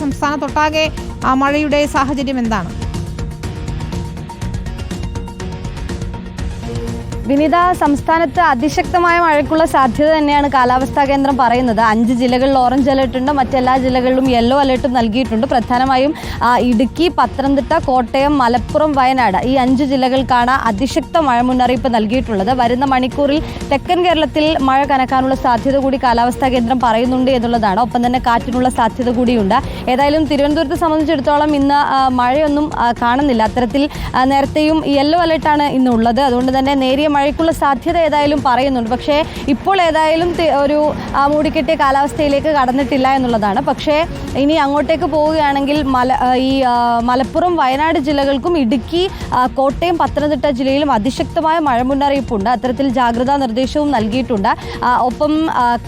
സംസ്ഥാനത്തൊട്ടാകെ മഴയുടെ സാഹചര്യം എന്താണ്? വിനീത, സംസ്ഥാനത്ത് അതിശക്തമായ മഴയ്ക്കുള്ള സാധ്യത തന്നെയാണ് കാലാവസ്ഥാ കേന്ദ്രം പറയുന്നത്. 5 ജില്ലകളിൽ ഓറഞ്ച് അലേർട്ട് ഉണ്ട്, മറ്റെല്ലാ ജില്ലകളിലും യെല്ലോ അലേർട്ടും നൽകിയിട്ടുണ്ട്. പ്രധാനമായും ഇടുക്കി, പത്തനംതിട്ട, കോട്ടയം, മലപ്പുറം, വയനാട് ഈ 5 ജില്ലകൾക്കാണ് അതിശക്ത മഴ മുന്നറിയിപ്പ് നൽകിയിട്ടുള്ളത്. വരുന്ന മണിക്കൂറിൽ തെക്കൻ കേരളത്തിൽ മഴ കനക്കാനുള്ള സാധ്യത കൂടി കാലാവസ്ഥാ കേന്ദ്രം പറയുന്നുണ്ട് എന്നുള്ളതാണ്. ഒപ്പം തന്നെ കാറ്റിനുള്ള സാധ്യത കൂടിയുണ്ട്. ഏതായാലും തിരുവനന്തപുരത്തെ സംബന്ധിച്ചിടത്തോളം ഇന്ന് മഴയൊന്നും കാണുന്നില്ല. അത്തരത്തിൽ നേരത്തെയും യെല്ലോ അലേർട്ടാണ് ഇന്നുള്ളത്. അതുകൊണ്ട് തന്നെ നേരിയ മഴയ്ക്കുള്ള സാധ്യത ഏതായാലും പറയുന്നുണ്ട്. പക്ഷേ ഇപ്പോൾ ഏതായാലും ഒരു മൂടിക്കെട്ടിയ കാലാവസ്ഥയിലേക്ക് കടന്നിട്ടില്ല എന്നുള്ളതാണ്. പക്ഷേ ഇനി അങ്ങോട്ടേക്ക് പോവുകയാണെങ്കിൽ മലപ്പുറം, വയനാട് ജില്ലകൾക്കും ഇടുക്കി, കോട്ടയം, പത്തനംതിട്ട ജില്ലയിലും അതിശക്തമായ മഴ മുന്നറിയിപ്പുണ്ട്. അത്തരത്തിൽ ജാഗ്രതാ നിർദ്ദേശവും നൽകിയിട്ടുണ്ട്. ഒപ്പം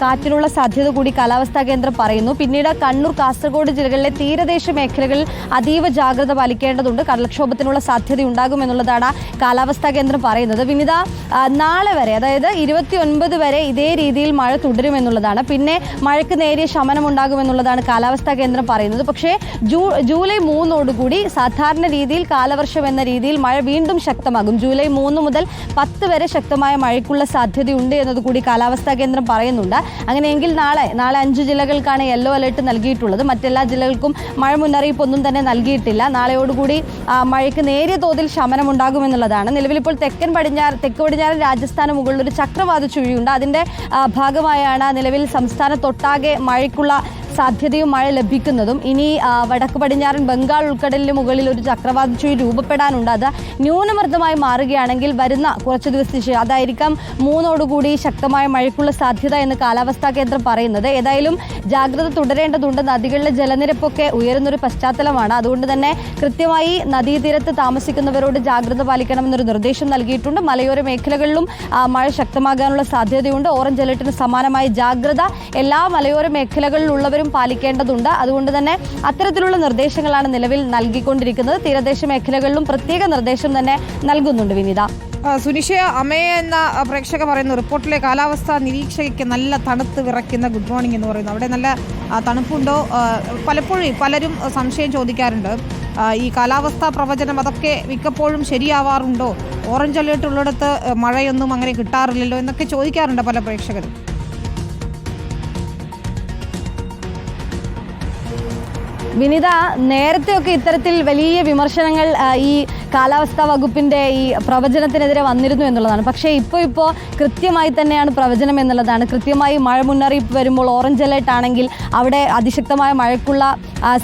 കാറ്റിനുള്ള സാധ്യത കൂടി കാലാവസ്ഥാ കേന്ദ്രം പറയുന്നു. പിന്നീട് കണ്ണൂർ, കാസർഗോഡ് ജില്ലകളിലെ തീരദേശ മേഖലകളിൽ അതീവ ജാഗ്രത പാലിക്കേണ്ടതുണ്ട്. കടൽക്ഷോഭത്തിനുള്ള സാധ്യതയുണ്ടാകുമെന്നുള്ളതാണ് കാലാവസ്ഥാ കേന്ദ്രം പറയുന്നത്. വിനിത, നാളെ വരെ, അതായത് 29 വരെ ഇതേ രീതിയിൽ മഴ തുടരുമെന്നുള്ളതാണ്. പിന്നെ മഴയ്ക്ക് നേരിയ ശമനം ഉണ്ടാകുമെന്നുള്ളതാണ് കാലാവസ്ഥാ കേന്ദ്രം പറയുന്നത്. പക്ഷേ ജൂലൈ 3 സാധാരണ രീതിയിൽ കാലവർഷം എന്ന രീതിയിൽ മഴ വീണ്ടും ശക്തമാകും. ജൂലൈ 3 മുതൽ 10 വരെ ശക്തമായ മഴയ്ക്കുള്ള സാധ്യതയുണ്ട് എന്നതുകൂടി കാലാവസ്ഥാ കേന്ദ്രം പറയുന്നുണ്ട്. അങ്ങനെയെങ്കിൽ നാളെ 5 ജില്ലകൾക്കാണ് യെല്ലോ അലേർട്ട് നൽകിയിട്ടുള്ളത്. മറ്റെല്ലാ ജില്ലകൾക്കും മഴ മുന്നറിയിപ്പ് ഒന്നും തന്നെ നൽകിയിട്ടില്ല. നാളെയോടുകൂടി മഴയ്ക്ക് നേരിയ തോതിൽ ശമനം ഉണ്ടാകുമെന്നുള്ളതാണ്. നിലവിലിപ്പോൾ തെക്ക് പടിഞ്ഞാറൻ രാജസ്ഥാന് മുകളിൽ ഒരു ചക്രവാത ചുഴിയുണ്ട്. അതിൻ്റെ ഭാഗമായാണ് നിലവിൽ സംസ്ഥാനത്തൊട്ടാകെ മഴയ്ക്കുള്ള സാധ്യതയും മഴ ലഭിക്കുന്നതും. ഇനി വടക്ക് പടിഞ്ഞാറൻ ബംഗാൾ ഉൾക്കടലിന് മുകളിൽ ഒരു ചക്രവാത ചുഴി രൂപപ്പെടാനുണ്ട്. അത് ന്യൂനമർദ്ദമായി മാറുകയാണെങ്കിൽ വരുന്ന കുറച്ച് ദിവസത്തിന് ശേഷം അതായിരിക്കാം 3 ശക്തമായ മഴയ്ക്കുള്ള സാധ്യത എന്ന് കാലാവസ്ഥാ കേന്ദ്രം പറയുന്നത്. ഏതായാലും ജാഗ്രത തുടരേണ്ടതുണ്ട്. നദികളിലെ ജലനിരപ്പൊക്കെ ഉയരുന്നൊരു പശ്ചാത്തലമാണ്. അതുകൊണ്ട് തന്നെ കൃത്യമായി നദീതീരത്ത് താമസിക്കുന്നവരോട് ജാഗ്രത പാലിക്കണമെന്നൊരു നിർദ്ദേശം നൽകിയിട്ടുണ്ട്. മലയോര മേഖലകളിലും മഴ ശക്തമാകാനുള്ള സാധ്യതയുണ്ട്. ഓറഞ്ച് അലർട്ടിന് സമാനമായ ജാഗ്രത എല്ലാ മലയോര മേഖലകളിലുള്ളവരും പാലിക്കേണ്ടതുണ്ട്. അതുകൊണ്ട് തന്നെ അത്തരത്തിലുള്ള നിർദ്ദേശങ്ങളാണ് നിലവിൽ നൽകിക്കൊണ്ടിരിക്കുന്നത്. തീരദേശ മേഖലകളിലും പ്രത്യേക നിർദ്ദേശം തന്നെ നൽകുന്നുണ്ട്. വിനീത, സുനിഷ, അമയ എന്ന പ്രേക്ഷക പറയുന്നു, റിപ്പോർട്ടിലെ കാലാവസ്ഥാ നിരീക്ഷകയ്ക്ക് നല്ല തണുത്ത് വിറയ്ക്കുന്ന ഗുഡ് മോർണിംഗ് എന്ന് പറയുന്നു. അവിടെ നല്ല തണുപ്പുണ്ടോ? പലപ്പോഴും പലരും സംശയം ചോദിക്കാറുണ്ട്. ഈ കാലാവസ്ഥാ പ്രവചനം അതൊക്കെ മിക്കപ്പോഴും ശരിയാവാറുണ്ടോ? ഓറഞ്ച് അലേർട്ട് ഉള്ളിടത്ത് മഴയൊന്നും അങ്ങനെ കിട്ടാറില്ലല്ലോ എന്നൊക്കെ ചോദിക്കാറുണ്ട് പല പ്രേക്ഷകരും. വിനിത, നേരത്തെയൊക്കെ ഇത്തരത്തിൽ വലിയ വിമർശനങ്ങൾ ഈ കാലാവസ്ഥാ വകുപ്പിൻ്റെ ഈ പ്രവചനത്തിനെതിരെ വന്നിരുന്നു എന്നുള്ളതാണ്. പക്ഷേ ഇപ്പോൾ കൃത്യമായി തന്നെയാണ് പ്രവചനം എന്നുള്ളതാണ്. കൃത്യമായി മഴ മുന്നറിയിപ്പ് വരുമ്പോൾ ഓറഞ്ച് അലേർട്ട് ആണെങ്കിൽ അവിടെ അതിശക്തമായ മഴയ്ക്കുള്ള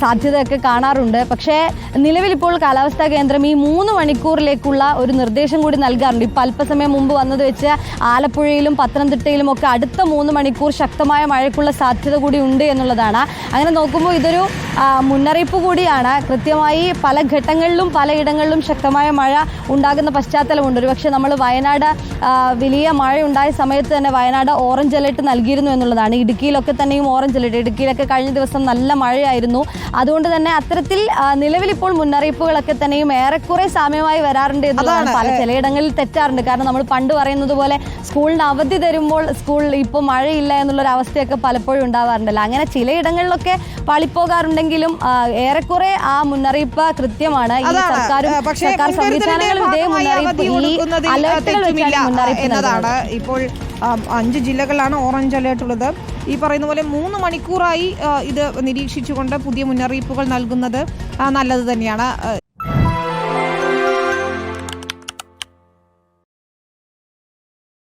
സാധ്യതയൊക്കെ കാണാറുണ്ട്. പക്ഷേ നിലവിലിപ്പോൾ കാലാവസ്ഥാ കേന്ദ്രം ഈ 3 മണിക്കൂറിലേക്കുള്ള ഒരു നിർദ്ദേശം കൂടി നൽകാറുണ്ട്. ഇപ്പോൾ അല്പസമയം മുമ്പ് വന്നത് വെച്ച് ആലപ്പുഴയിലും പത്തനംതിട്ടയിലും ഒക്കെ അടുത്ത 3 മണിക്കൂർ ശക്തമായ മഴയ്ക്കുള്ള സാധ്യത കൂടി ഉണ്ട് എന്നുള്ളതാണ്. അങ്ങനെ നോക്കുമ്പോൾ ഇതൊരു മുന്നറിയിപ്പ് കൂടിയാണ്. കൃത്യമായി പല ഘട്ടങ്ങളിലും പലയിടങ്ങളിലും ശക്തമായ മഴ ഉണ്ടാകുന്ന പശ്ചാത്തലമുണ്ട്. ഒരുപക്ഷെ നമ്മൾ വയനാട് വലിയ മഴ ഉണ്ടായ സമയത്ത് തന്നെ വയനാട് ഓറഞ്ച് അലേർട്ട് നൽകിയിരുന്നു എന്നുള്ളതാണ്. ഇടുക്കിയിലൊക്കെ തന്നെയും ഓറഞ്ച് അലേർട്ട്. ഇടുക്കിയിലൊക്കെ കഴിഞ്ഞ ദിവസം നല്ല മഴയായിരുന്നു. അതുകൊണ്ട് തന്നെ അത്തരത്തിൽ നിലവിലിപ്പോൾ മുന്നറിയിപ്പുകളൊക്കെ തന്നെയും ഏറെക്കുറെ സാമ്യമായി വരാറുണ്ട് എന്നുള്ളതാണ്. ചിലയിടങ്ങളിൽ തെറ്റാറുണ്ട്. കാരണം നമ്മൾ പണ്ട് പറയുന്നത് പോലെ സ്കൂളിന് അവധി തരുമ്പോൾ സ്കൂളിൽ ഇപ്പോൾ മഴയില്ല എന്നുള്ളൊരവസ്ഥയൊക്കെ പലപ്പോഴും ഉണ്ടാവാറുണ്ടല്ലോ. അങ്ങനെ ചിലയിടങ്ങളിലൊക്കെ പാളിപ്പോകാറുണ്ടെങ്കിലും ഏറെക്കുറെ ആ മുന്നറിയിപ്പ് കൃത്യമാണ്. ഈ സർക്കാർ സംവിധാനങ്ങളും ഇതേ മുന്നറിയിപ്പ് എന്നതാണ്. ഇപ്പോൾ 5 ജില്ലകളിലാണ് ഓറഞ്ച് അലേർട്ട് ഉള്ളത്. ഈ പറയുന്ന പോലെ 3 മണിക്കൂറായി ഇത് നിരീക്ഷിച്ചുകൊണ്ട് പുതിയ മുന്നറിയിപ്പുകൾ നൽകുന്നത് നല്ലത് തന്നെയാണ്.